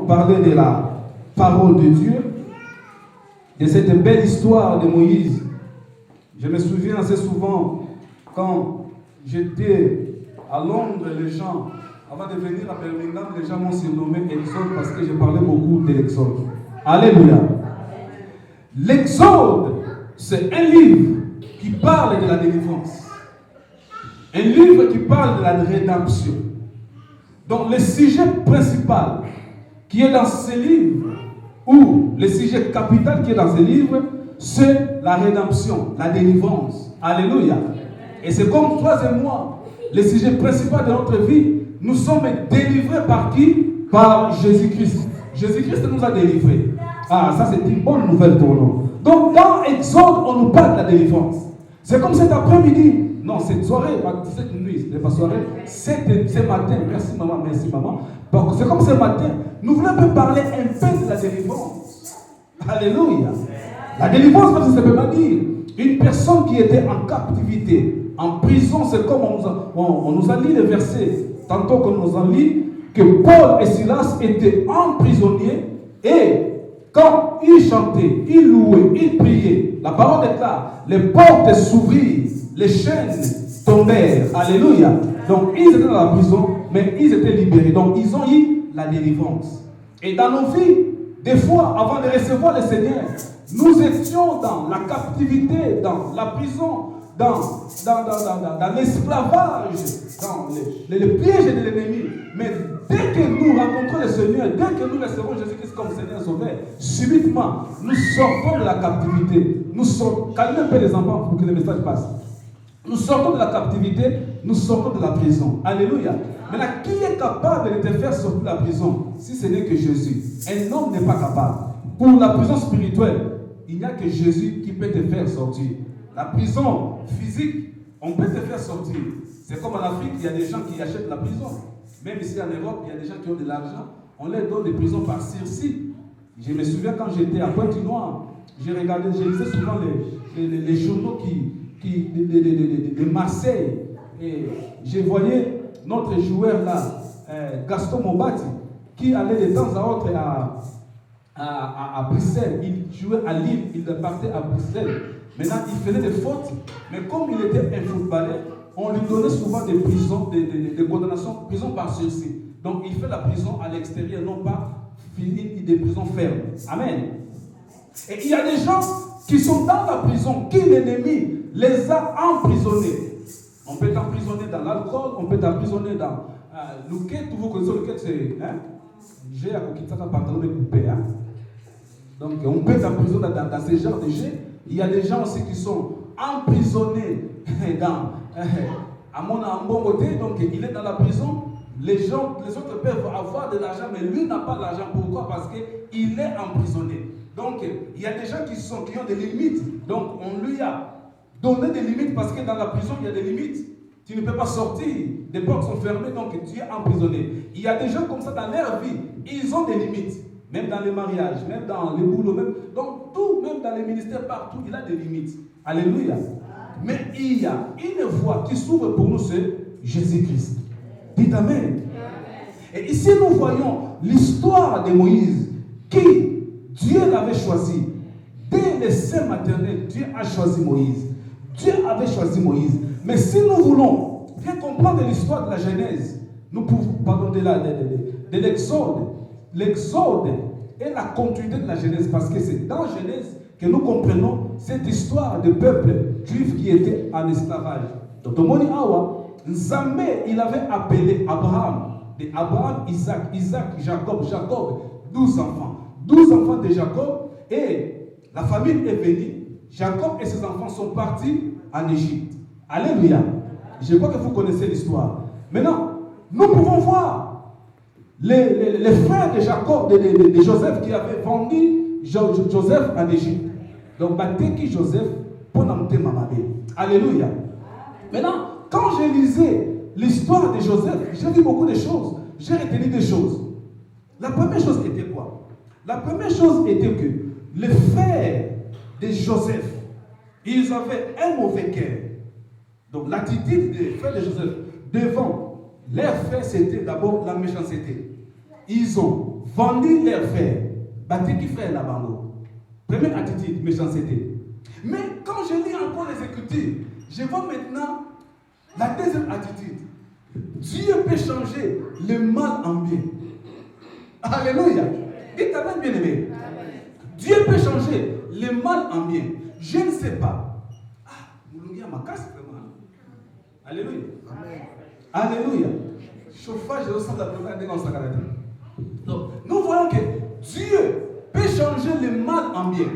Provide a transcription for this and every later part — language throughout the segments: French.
allons parler de la parole de Dieu, de cette belle histoire de Moïse. Je me souviens assez souvent quand j'étais à Londres, les gens, avant de venir à Birmingham, les gens m'ont surnommé Exode parce que je parlais beaucoup de l'Exode. Alléluia. L'Exode, c'est un livre qui parle de la délivrance. Un livre qui parle de la rédemption. Donc le sujet principal qui est dans ce livre, ou le sujet capital qui est dans ce livre, c'est la rédemption, la délivrance. Alléluia. Et c'est comme toi et moi, le sujet principal de notre vie, nous sommes délivrés par qui? Par Jésus-Christ. Jésus-Christ nous a délivrés. Ah, ça c'est une bonne nouvelle pour nous. Donc dans Exode, on nous parle de la délivrance. C'est comme cet après-midi. Non, cette soirée, cette nuit, c'est pas soirée, ce matin, merci maman. Donc, c'est comme ce matin, nous voulons un peu parler un peu de la délivrance. Alléluia. La délivrance, parce que ça ne peut pas dire une personne qui était en captivité, en prison, c'est comme on nous a lu les versets, tantôt qu'on nous a lu que Paul et Silas étaient emprisonnés et quand ils chantaient, ils louaient, ils priaient, la parole est là, les portes s'ouvrirent, les chaînes tombèrent. Alléluia. Donc ils étaient dans la prison, mais ils étaient libérés. Donc ils ont eu la délivrance. Et dans nos vies, des fois, avant de recevoir le Seigneur, nous étions dans la captivité, dans la prison, dans l'esclavage, dans les pièges de l'ennemi. Mais dès que nous rencontrons le Seigneur, dès que nous recevons Jésus-Christ comme Seigneur Sauveur, subitement, nous sortons de la captivité. Nous sortons, calmez un peu les enfants pour que le message passe. Nous sortons de la captivité, nous sortons de la prison. Alléluia. Maintenant, qui est capable de te faire sortir de la prison si ce n'est que Jésus? Un homme n'est pas capable. Pour la prison spirituelle, il n'y a que Jésus qui peut te faire sortir. La prison physique, on peut te faire sortir. C'est comme en Afrique, il y a des gens qui achètent la prison. Même ici en Europe, il y a des gens qui ont de l'argent. On leur donne des prisons par sursis. Je me souviens quand j'étais à Pointe-Noire, je lisais souvent les journaux de Marseille. Et je voyais notre joueur là, Gaston Mobati, qui allait de temps à autre à Bruxelles. Il jouait à Lille, il partait à Bruxelles. Maintenant, il faisait des fautes. Mais comme il était un footballeur, on lui donnait souvent des prisons, des condamnations, prison par sursis. Donc, il fait la prison à l'extérieur, non pas des prisons fermes. Amen. Et il y a des gens qui sont dans la prison, qui l'ennemi les a emprisonnés. On peut t'emprisonner dans l'alcool, on peut t'emprisonner dans le quai. Vous connaissez le quai, c'est j'ai à Kokitaka pantalon de coupé. Donc on peut t'emprisonner dans ce genre de jeu. Il y a des gens aussi qui sont emprisonnés dans à mon côté, donc il est dans la prison. Les autres peuvent avoir de l'argent, mais lui n'a pas l'argent. Pourquoi? Parce qu'il est emprisonné. Donc, il y a des gens qui ont des limites. Donc, on lui a donné des limites parce que dans la prison, il y a des limites. Tu ne peux pas sortir. Les portes sont fermées, donc tu es emprisonné. Il y a des gens comme ça dans leur vie. Ils ont des limites. Même dans les mariages, même dans les boulots, donc tout, même dans les ministères, partout, il a des limites. Alléluia. Mais il y a une voie qui s'ouvre pour nous, c'est Jésus-Christ. Dites Amen. Et ici, nous voyons l'histoire de Moïse qui Dieu l'avait choisi. Dès le sein maternel, Dieu a choisi Moïse. Dieu avait choisi Moïse. Mais si nous voulons bien comprendre l'histoire de la Genèse, nous pouvons, de l'Exode. L'Exode est la continuité de la Genèse parce que c'est dans Genèse que nous comprenons cette histoire de peuple juif qui était en esclavage. Donc, Moni Awa, Nzambe, il avait appelé Abraham, de Abraham, Isaac, Jacob, 12 enfants. 12 enfants de Jacob, et la famille est venue. Jacob et ses enfants sont partis en Égypte. Alléluia. Je crois que vous connaissez l'histoire. Maintenant, nous pouvons voir les frères de Jacob, de Joseph, qui avaient vendu Joseph en Égypte. Donc, qui Joseph pour n'amener Mamabé. Alléluia. Maintenant, quand je lisais l'histoire de Joseph, j'ai vu beaucoup de choses. J'ai retenu des choses. La première chose était quoi? La première chose était que les frères de Joseph, ils avaient un mauvais cœur. Donc l'attitude des frères de Joseph devant leurs frères, c'était d'abord la méchanceté. Ils ont vendit leurs frères. Bâti qui frère là-bas. Première attitude, méchanceté. Mais quand je lis encore les Écritures, je vois maintenant la deuxième attitude. Dieu peut changer le mal en bien. Alléluia. Dites amen, bien aimé. Dieu peut changer le mal en bien. Je ne sais pas. Ah, Moulungia m'a cassé vraiment. Alléluia. Alléluia. Chauffage, je sens la première des dans sa caractère. Donc, nous voyons que Dieu peut changer le mal en bien.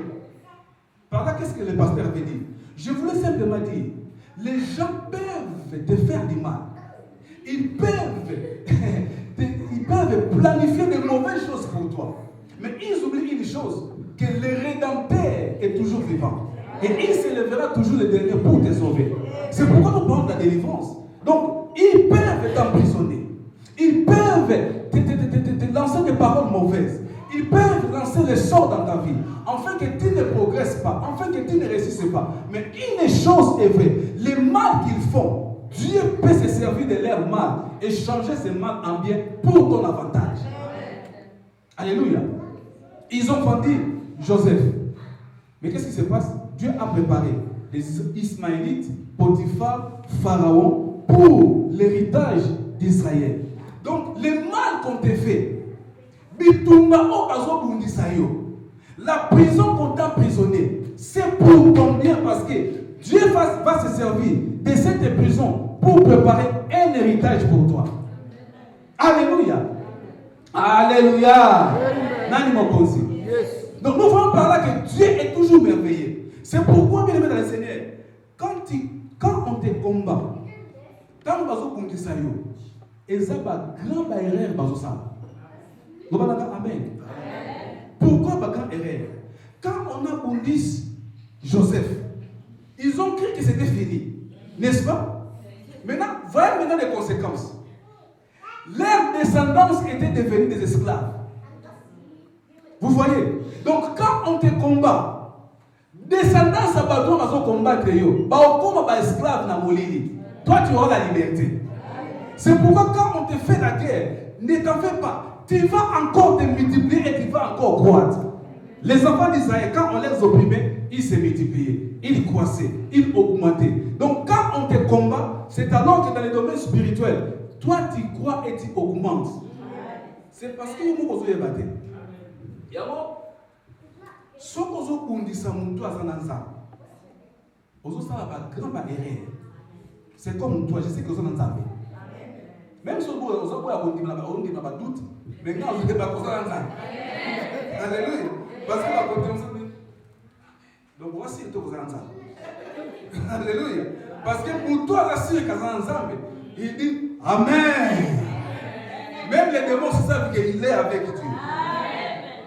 Par là, qu'est-ce que le pasteur avait dit? Je voulais simplement dire, les gens peuvent te faire du mal. Ils peuvent planifier de mauvaises choses pour toi. Mais ils oublient une chose, que le Rédempteur est toujours vivant. Et il se lèvera toujours le dernier pour te sauver. C'est pourquoi nous parlons de la délivrance. Donc, ils peuvent t'emprisonner. Ils peuvent te lancer des paroles mauvaises. Ils peuvent lancer les sorts dans ta vie, afin que tu ne progresses pas, afin que tu ne réussisses pas. Mais une chose est vraie, les mal qu'ils font, Dieu peut se servir de leur mal et changer ce mal en bien pour ton avantage. Alléluia. Ils ont vendu Joseph. Mais qu'est-ce qui se passe? Dieu a préparé les Ismaélites, Potiphar, Pharaon pour l'héritage d'Israël. Donc, le mal qu'on te fait, la prison qu'on t'a emprisonné, c'est pour ton bien parce que Dieu va se servir de cette prison pour préparer un héritage pour toi. Alléluia. Alléluia. Donc nous voyons par là que Dieu est toujours merveilleux. C'est pourquoi, bien aimé dans le Seigneur, quand on te combat, quand on va se ça, et ça va grand erreur. Amen. Pourquoi pas grand erreur? Quand on a bondi Joseph, ils ont cru que c'était fini. N'est-ce pas? Maintenant, voyez maintenant les conséquences. Leur descendance était devenue des esclaves. Vous voyez? Donc quand on te combat, descendance à bateau va se combattre. Comme esclave na molili. Toi tu auras la liberté. C'est pourquoi quand on te fait la guerre, ne t'en fais pas. Tu vas encore te multiplier et tu vas encore croître. Les enfants d'Israël, quand on les opprimait, ils se multipliaient, ils croissaient, ils augmentaient. Donc quand on te combat, c'est alors que dans les domaines spirituels, toi tu crois et tu augmentes. C'est parce que vous avez battu. Et alors, ce que vous avez dit, c'est c'est comme toi, je sais que vous avez dit. Même si vous avez dit doute, maintenant vous n'êtes pas comme ça. Alléluia. Parce que la côté donc voici tout vous avez. Alléluia. Parce que pour toi, la suite il dit Amen. Même les démons savent qu'il est avec Dieu.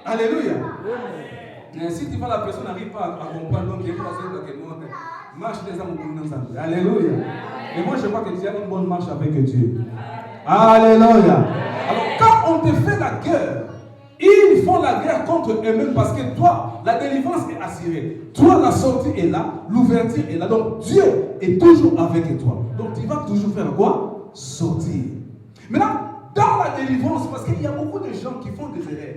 Alléluia. Si tu vois la personne n'arrive pas à comprendre, donc il faut que nous marche des hommes ensemble. Alléluia. Et moi je crois que tu as une bonne marche avec Dieu. Alléluia. Alors quand on te fait la guerre, ils font la guerre contre eux-mêmes parce que toi, la délivrance est assurée. Toi, la sortie est là, l'ouverture est là. Donc Dieu est toujours avec toi. Donc tu vas toujours faire quoi? Sortir. Maintenant, dans la délivrance, parce qu'il y a beaucoup de gens qui font des erreurs.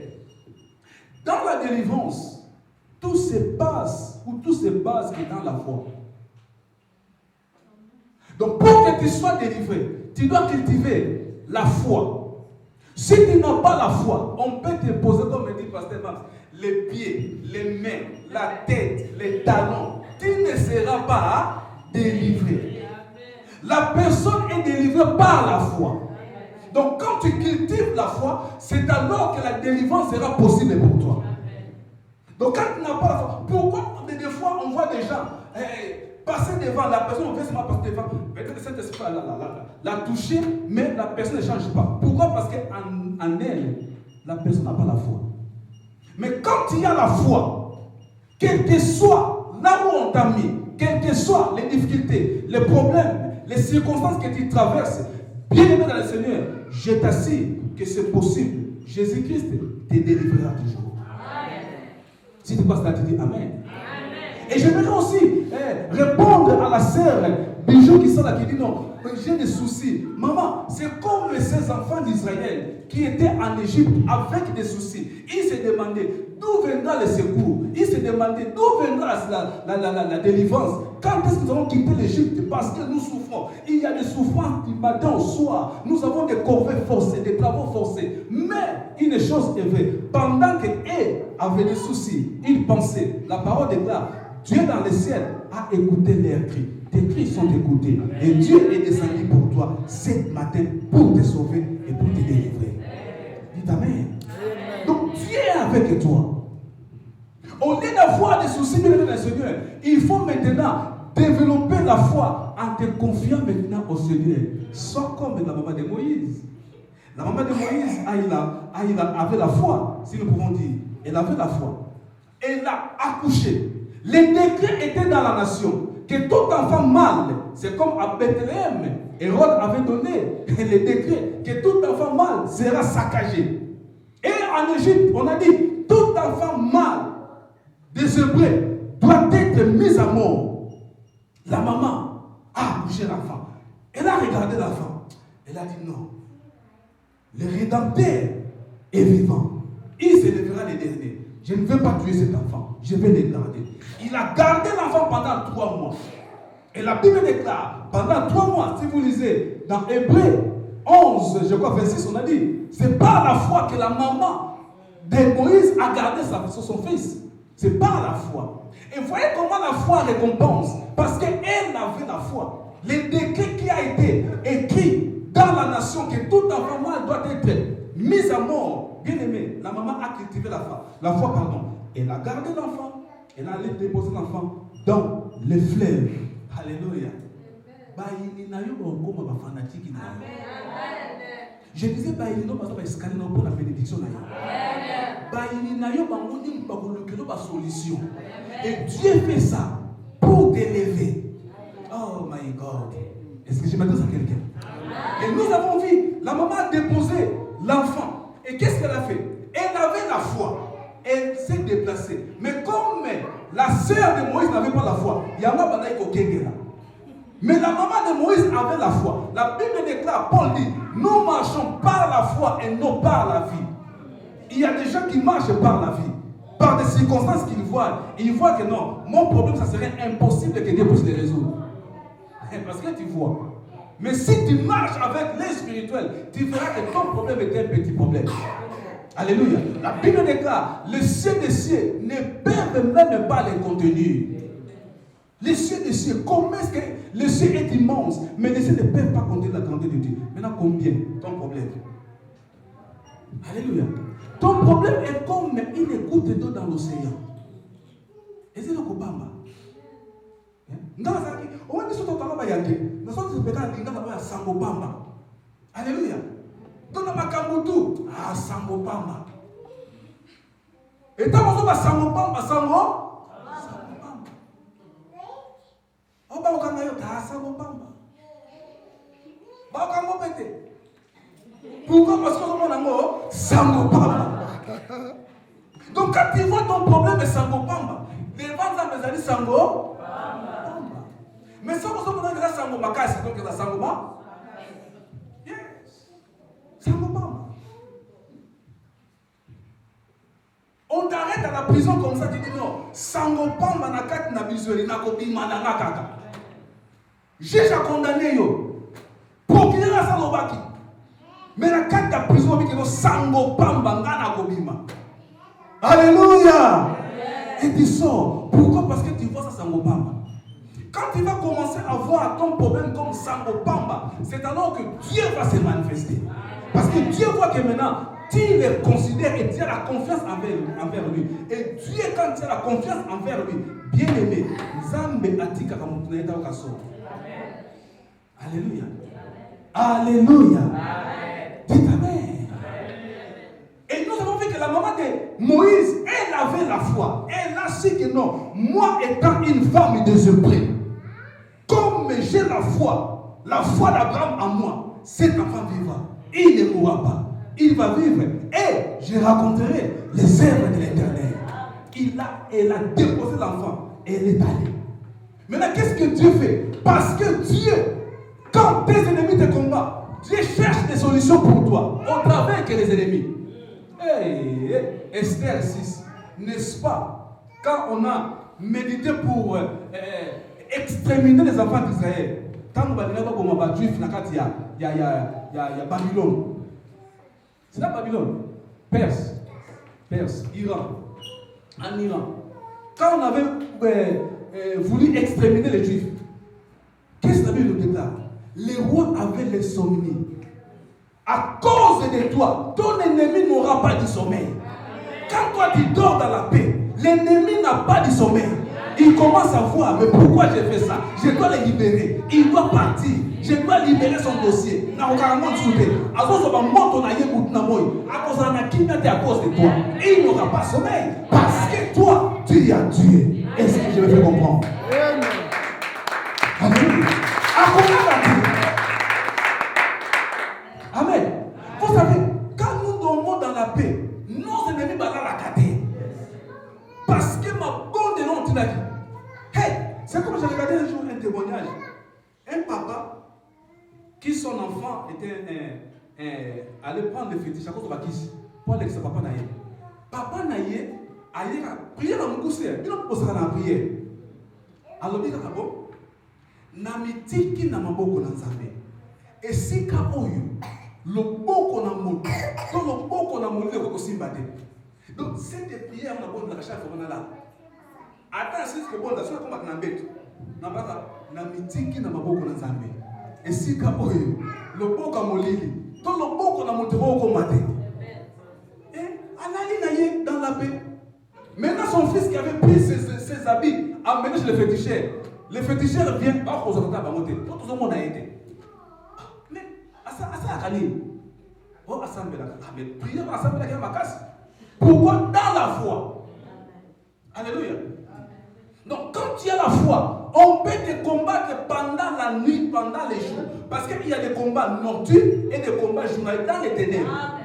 Dans la délivrance, tout se passe que dans la foi. Donc pour que tu sois délivré, tu dois cultiver la foi. Si tu n'as pas la foi, on peut te poser, comme dit Pasteur Max, les pieds, les mains, la tête, les talons. Tu ne seras pas délivré. La personne est délivrée par la foi. Donc quand tu cultives la foi, c'est alors que la délivrance sera possible pour toi. Donc quand tu n'as pas la foi, pourquoi des fois on voit des gens passer devant, la personne on veut seulement passer devant, peut-être que cet esprit la toucher, mais la personne ne change pas. Pourquoi? Parce qu'en elle, la personne n'a pas la foi. Mais quand il y a la foi, quel que soit là où on t'a mis, quelles que soient les difficultés, les problèmes, les circonstances que tu traverses, bien aimé dans le Seigneur, je t'assure que c'est possible. Jésus-Christ te délivrera toujours. Amen. Si tu passes là, tu dis Amen. Amen. Et j'aimerais aussi répondre à la sœur Bijou qui sont là, qui dit non, j'ai des soucis. Maman, c'est comme ces enfants d'Israël qui étaient en Égypte avec des soucis. Ils se demandaient d'où viendra le secours. Ils se demandaient d'où viendra la délivrance. Quand est-ce que nous allons quitter l'Égypte? Parce que nous souffrons. Il y a des souffrances du matin au soir. Nous avons des corvées forcées, des travaux forcés. Mais une chose est vraie. Pendant qu'eux avaient des soucis, ils pensaient, la parole déclare, Dieu dans le ciel a écouté leurs cris. Tes cris sont écoutés. Et Dieu est descendu pour toi ce matin pour te sauver et pour te délivrer. Dites Amen. Donc Dieu est avec toi. Au lieu d'avoir des soucis dans le Seigneur, il faut maintenant développer la foi en te confiant maintenant au Seigneur. Sois comme la maman de Moïse. La maman de Moïse avait la foi, si nous pouvons dire. Elle avait la foi. Elle a accouché. Les décrets étaient dans la nation que tout enfant mâle, c'est comme à Bethléem, Hérode avait donné les décrets que tout enfant mâle sera saccagé. Et en Égypte, on a dit tout enfant mâle des Hébreux doit être mis à mort. La maman a accouché l'enfant. Elle a regardé l'enfant. Elle a dit non. Le Rédempteur est vivant. Il s'élèvera les derniers. Je ne veux pas tuer cet enfant. Je vais le garder. Il a gardé l'enfant pendant 3 mois. Et la Bible déclare, pendant 3 mois, si vous lisez dans Hébreux 11, je crois, 26, on a dit, c'est par la foi que la maman de Moïse a gardé son fils. C'est par la foi. Et voyez comment la foi récompense. Parce qu'elle avait la foi. Le décret qui a été écrit dans la nation que tout enfant mâle doit être mis à mort. Bien aimé, la maman a cultivé la foi. Elle a gardé l'enfant. Elle a allé déposer l'enfant dans les fleuves. Alléluia. Je disais, pour la bénédiction. Et Dieu fait ça pour t'élever. Oh my God. Est-ce que je m'adresse à quelqu'un? Et nous avons vu, la maman a déposé l'enfant. Et qu'est-ce qu'elle a fait? Elle avait la foi. Elle s'est déplacée. Mais comme la sœur de Moïse n'avait pas la foi, il y a un là. Mais la maman de Moïse avait la foi. La Bible déclare, Paul dit, nous marchons par la foi et non par la vie. Il y a des gens qui marchent par la vie. Par des circonstances qu'ils voient. Ils voient que non, mon problème, ça serait impossible que Dieu puisse les résoudre. Parce que tu vois. Mais si tu marches avec l'aide spirituelle, tu verras que ton problème est un petit problème. Alléluia. La Bible déclare, les cieux des cieux ne peuvent même pas les contenir. Les cieux des cieux, comment est-ce que le ciel est immense, mais les cieux ne peuvent pas contenir la grandeur de Dieu. Maintenant, combien ton problème? Alléluia. Ton problème est comme une goutte d'eau dans l'océan. Et c'est le Kobamba. Alléluia. Donc, Makambutu, Sangopamba. Et tant que vous Sangopamba, pourquoi? Parce que mon amour, Sangopamba. Donc quand tu vois ton problème est Sangopamba, les ventes à mes Sangopamba. Mais ça vous avez déjà Sangopamba, c'est donc la Sangopamba. Yes. Sangopamba. On t'arrête à la prison comme ça, tu dis non, Sangopamba na kati na bizoli na kobima na nakaka. J'ai déjà condamné yo. Procureur à Salobaki. Mais la carte de prison, il y a Sangopamba na kobima. Alléluia. Et tu sors. Pourquoi? Parce que tu vois ça Sangopamba. Quand tu vas commencer à voir ton problème comme Sangopamba, c'est alors que Dieu va se manifester. Parce que Dieu voit que maintenant, tu le considères et tu as la confiance envers lui. Et Dieu, quand tu as la confiance envers lui, bien aimé, Zambe atika kamutunaita okaso. Alléluia. Alléluia. Dites Amen. Et nous avons vu que la maman de Moïse, elle avait la foi. Elle a su que non, moi étant une femme des Hébreux, comme j'ai la foi d'Abraham en moi, cet enfant vivra. Il ne mourra pas. Il va vivre et je raconterai les œuvres de l'Éternel. Elle a déposé l'enfant. et elle est allée. Maintenant, qu'est-ce que Dieu fait? Parce que Dieu, quand tes ennemis te combattent, Dieu cherche des solutions pour toi, au travers que les ennemis. Esther 6, n'est-ce pas? Quand on a médité pour exterminer les enfants d'Israël, quand on va dire qu'il y a Babylone. C'est là Babylone. Perse, Iran. En Iran. Quand on avait voulu exterminer les Juifs, qu'est-ce que la Bible nous déclare? Les rois avaient l'insomnie. À cause de toi, ton ennemi n'aura pas de sommeil. Quand toi tu dors dans la paix, l'ennemi n'a pas de sommeil. Il commence à voir, mais pourquoi j'ai fait ça? Je dois le libérer. Il doit partir. Je dois libérer son dossier. À cause de toi, il n'aura pas sommeil. Parce que toi, tu as tué. Est-ce que je me fais comprendre? Amen. Amen. Vous savez, quand nous dormons dans la paix, nos ennemis vont la cater. Parce que ma bonne de nom, tu l'as dit. Hey, c'est comme j'ai regardé un jour un témoignage. Un papa qui son enfant était allé prendre le fétiche à cause de la kiss. Pour aller avec sa papa naïe. Papa naïe, aïe, prière dans mon gousset. Il n'a pas posé la prière. Alors, il dit que bon, namitiki na maboko na nzambe. Et si ka oyo, le boko na moto, donc le boko na moto ko simbade. Donc cette prière na bonne la chaque fois là. Attends, c'est que bon, la soit comme na mbeto. Na baka namitiki na maboko na nzambe. Et si ka oyo, le boko molili, donc le boko na moto ko maté. Et Anali naïe dans la paix. Maintenant son fils qui avait pris ses habits, a amené chez le féticheur. Le féticheur vient, pas aux autres à monter. Tout le monde a été. Mais, Asa Akali. Oh, Assemblée là. Mais prière pour Assemblée là, ma casse. Pourquoi? Dans la foi. Alléluia. Donc, quand tu as la foi, on peut te combattre pendant la nuit, pendant les jours. Parce qu'il y a des combats nocturnes et des combats journaliers dans les ténèbres.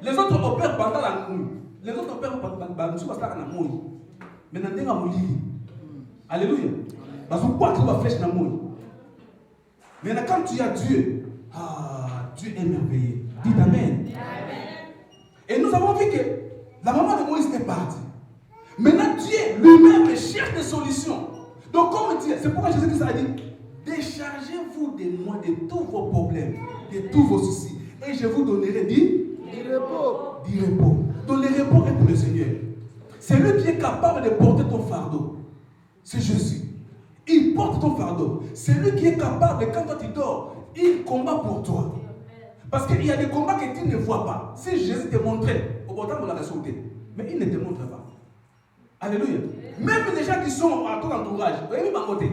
Les autres opèrent pendant la nuit. Les autres opèrent pendant la nuit. Mais dans la nuit. Alléluia. Parce que quoi qu'il va flèche dans le monde. Maintenant, quand tu as Dieu, Dieu est merveilleux. Dites Amen. Et nous avons vu que la maman de Moïse est partie. Maintenant, Dieu lui-même cherche des solutions. Donc, comme Dieu, c'est pourquoi Jésus-Christ a dit, déchargez-vous de moi de tous vos problèmes, de tous vos soucis. Et je vous donnerai du repos. Du repos. Donc, le repos est pour le Seigneur. C'est lui qui est capable de porter ton fardeau. C'est Jésus. Il porte ton fardeau. C'est lui qui est capable, quand toi tu dors, il combat pour toi. Parce qu'il y a des combats que tu ne vois pas. Si Jésus te montrait, au bord de la sauté, mais il ne te montre pas. Alléluia. Même les gens qui sont à ton entourage, vous voyez ma côté.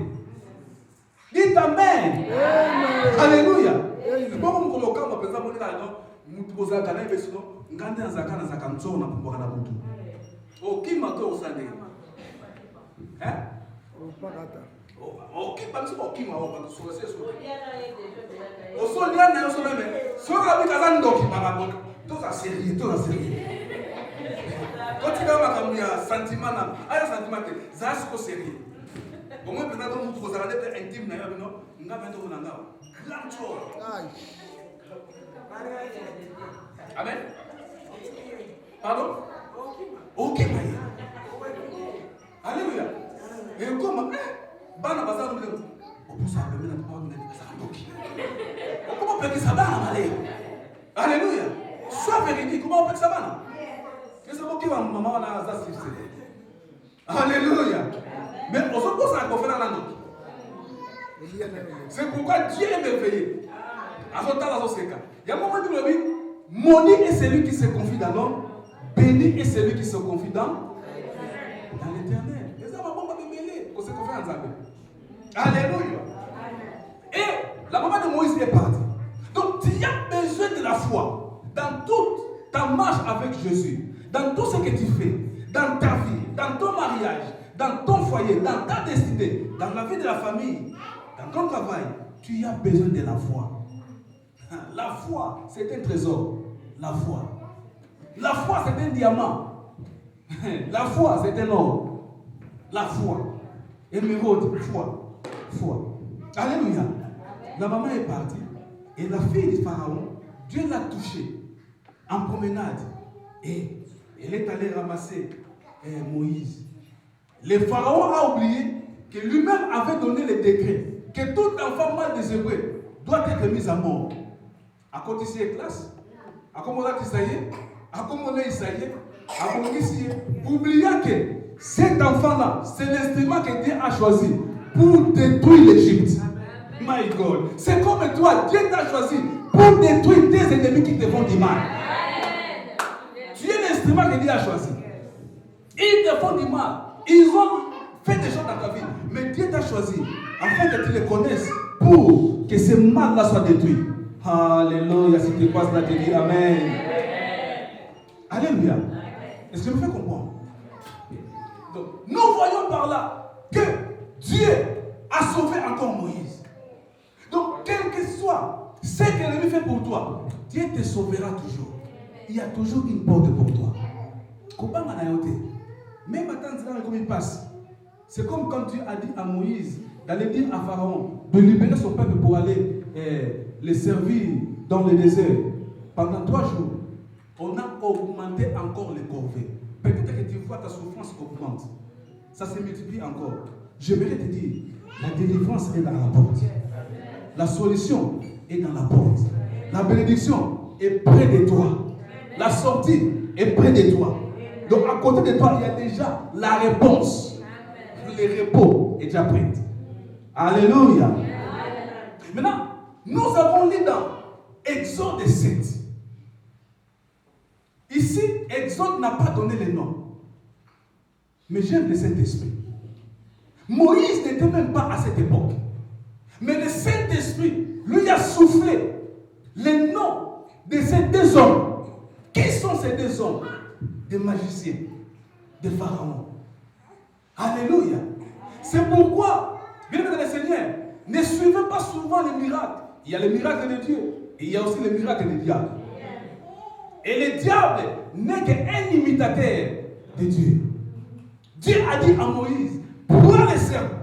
Dites Amen. Alléluia. C'est bon comme le cas, on peut dire que nous posons la canne, mais sinon, nous avons un zakan, un zakan, on a pour voir la boutou. Oh, qui m'a dit au salé? Hein? Ok, pas de ok, ma on va se laisser sur. Au sol, il y a un sol même. Sur la vie, Kazan Doki, ma bonne. Tout ça sérieux, tout ça sérieux. Quand tu vas comme il y a sentiment, il y a sentiment que ça c'est sérieux. Au moins, peut-être que vous allez être intime, non? Nous avons un grand chose. Amen. Pardon? Ok, Maïa. Alléluia. Et comment? Bana bazar nous on peut s'appeler la parole de Dieu. Comment on peut dire ça bana malé? Alléluia. Sois véridique, comment on peut dire ça bana? Que c'est qui va maman na ça c'est. Alléluia. Mais on se pose à conférence là non. C'est pourquoi Dieu est merveilleux. À son temps là c'est cas. Il y a un moment où il dit maudit est celui qui se confie dans l'homme, béni est celui qui se confie dans l'Éternel. On se confie en Zambé. Alléluia. Et la maman de Moïse est partie. Donc tu as besoin de la foi dans toute ta marche avec Jésus, dans tout ce que tu fais, dans ta vie, dans ton mariage, dans ton foyer, dans ta destinée, dans la vie de la famille, dans ton travail. Tu as besoin de la foi. La foi, c'est un trésor. La foi. La foi, c'est un diamant. La foi, c'est un or. La foi. Émeraude, foi. Alléluia. La maman est partie et la fille du pharaon, Dieu l'a touchée en promenade et elle est allée ramasser Moïse. Le pharaon a oublié que lui-même avait donné le décret que tout enfant mal désœuvré doit être mis à mort. À côté de ces classes, à comment là Isaïe, à comment là Isaïe, à comment ici, oubliant que cet enfant-là, c'est l'instrument que Dieu a choisi pour détruire l'Égypte. My God. C'est comme toi, Dieu t'a choisi pour détruire tes ennemis qui te font du mal. Tu es l'instrument que Dieu a choisi. Ils te font du mal. Ils ont fait des choses dans ta vie. Mais Dieu t'a choisi afin que tu les connaisses pour que ce mal-là soit détruit. Alléluia. Si tu passes là, tu dis Amen. Alléluia. Est-ce que je me fais comprendre? Donc, nous voyons par là que Dieu a sauvé encore Moïse. Donc, quel que soit ce que l'ennemi fait pour toi, Dieu te sauvera toujours. Il y a toujours une porte pour toi. Même maintenant, comme il passe, c'est comme quand Dieu a dit à Moïse d'aller dire à Pharaon de libérer son peuple pour aller les servir dans le désert. Pendant 3 jours, on a augmenté encore les corvées. Peut-être que tu vois ta souffrance augmente. Ça se multiplie encore. J'aimerais te dire, la délivrance est dans la porte. La solution est dans la porte. La bénédiction est près de toi. La sortie est près de toi. Donc à côté de toi, il y a déjà la réponse. Le repos est déjà prêt. Alléluia. Maintenant, nous avons lu dans Exode 7. Ici, Exode n'a pas donné les noms. Mais j'aime le Saint-Esprit. Moïse n'était même pas à cette époque. Mais le Saint-Esprit lui a soufflé les noms de ces 2 hommes. Qui sont ces 2 hommes? Des magiciens, des pharaons. Alléluia. C'est pourquoi, bien aimé le Seigneur, ne suivez pas souvent les miracles. Il y a les miracles de Dieu et il y a aussi les miracles du diable. Et le diable n'est qu'un imitateur de Dieu. Dieu a dit à Moïse, prends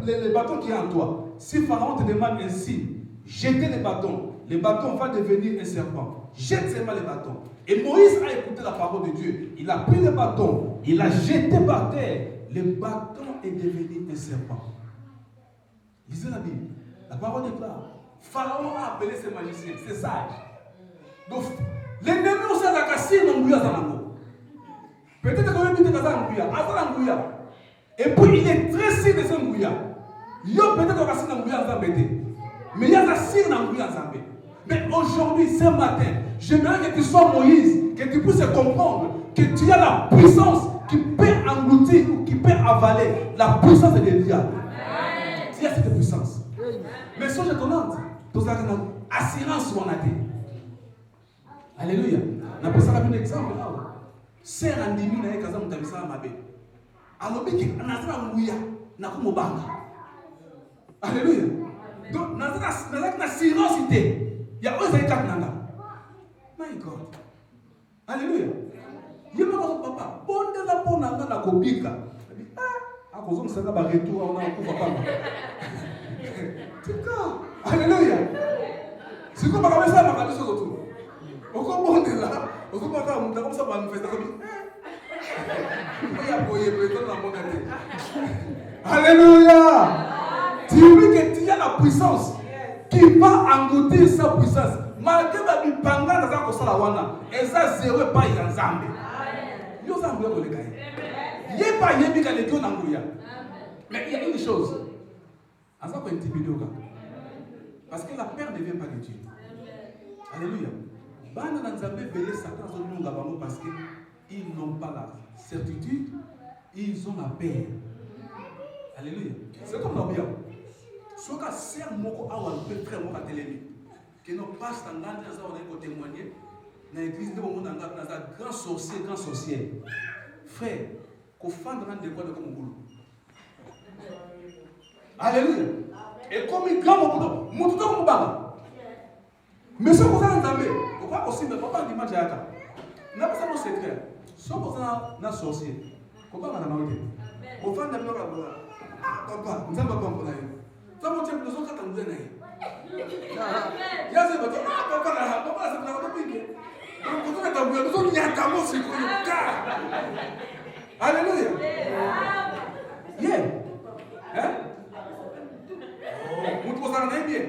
les bâtons qui est en toi. Si Pharaon te demande ainsi, jetez les bâtons. Le bâton va devenir un serpent. Jette seulement les bâtons. Et Moïse a écouté la parole de Dieu. Il a pris le bâton, il l'a jeté par terre. Le bâton est devenu un serpent. Lisez la Bible. La parole est claire. Pharaon a appelé ses magiciens, ses sages. Donc, l'ennemi aussi a cassé l'embouillard dans l'angle. Peut-être qu'on va éviter dans l'embouillard. Et puis, il est très sûr de ce embouillard. Il y a peut-être qu'on va cassé l'embouillard dans l'embouillard. Mais il y a la cire dans l'embouillard dans l'embouillard. Mais aujourd'hui, ce matin, j'aimerais que tu sois Moïse, que tu puisses comprendre que tu as la puissance qui peut engloutir ou qui peut avaler la puissance de Dieu. Tu as cette puissance. Mais chose étonnante, tu as une assurance sur la terre. Alléluia. On appelle ça un exemple. C'est un demi na ekaza mutabisa mabe. Alobiki anasema nguya na kumobanga. Alléluia. Donc nazana assurance. Il y a un état nanga. My God. Alléluia. Il y a un papa. Bonne la bonne nanga na kobika. Ah, à cause de ça, on a retour, on a un coup papa. C'est quoi? Alléluia. C'est quoi par ça, ma chose autour. Au bon de là, au coup papa, on a comme ça manifester comme. Il y a boyé, peut-être dans mon année. Alléluia. Tu veux que tu as la puissance qui va engloutir sa puissance. Malgré la bipanga dans la Kosalawana, et ça zéro pas y en Zambé. Yo Zambé pour les gars. Il n'y a pas y a les deux n'angouya. Mais il y a une chose. En ça, parce que la peur ne vient pas de Dieu. Alléluia. Bana dans Zambé veillent Satan sur nous parce qu'ils n'ont pas la certitude, ils ont la paix. Alléluia. C'est comme la Bible. Ce que c'est moko awa peut frère moko télémi que nos pasteurs ngandi za on est témoigner dans l'église de monde ngandi za grand sorcier frère ko fendre dans de quoi de comme boulot. Alléluia. Et comme il grand boulot mutu to ko banga mais ce qu'on a entamé on va aussi mais papa dimanche yaka n'a pas ça nos secret ce qu'on a na sorcier Comment on a demandé? Au fond de la papa, nous avons pas compris. Ça m'a dit que nous sommes quand on nous a dit. Il y a ce bateau, papa, c'est pas la pique. Donc, on a taboué, nous sommes yatamos, c'est quoi le cas? Alléluia. Yeah. Hein? Oh, vous trouvez ça bien?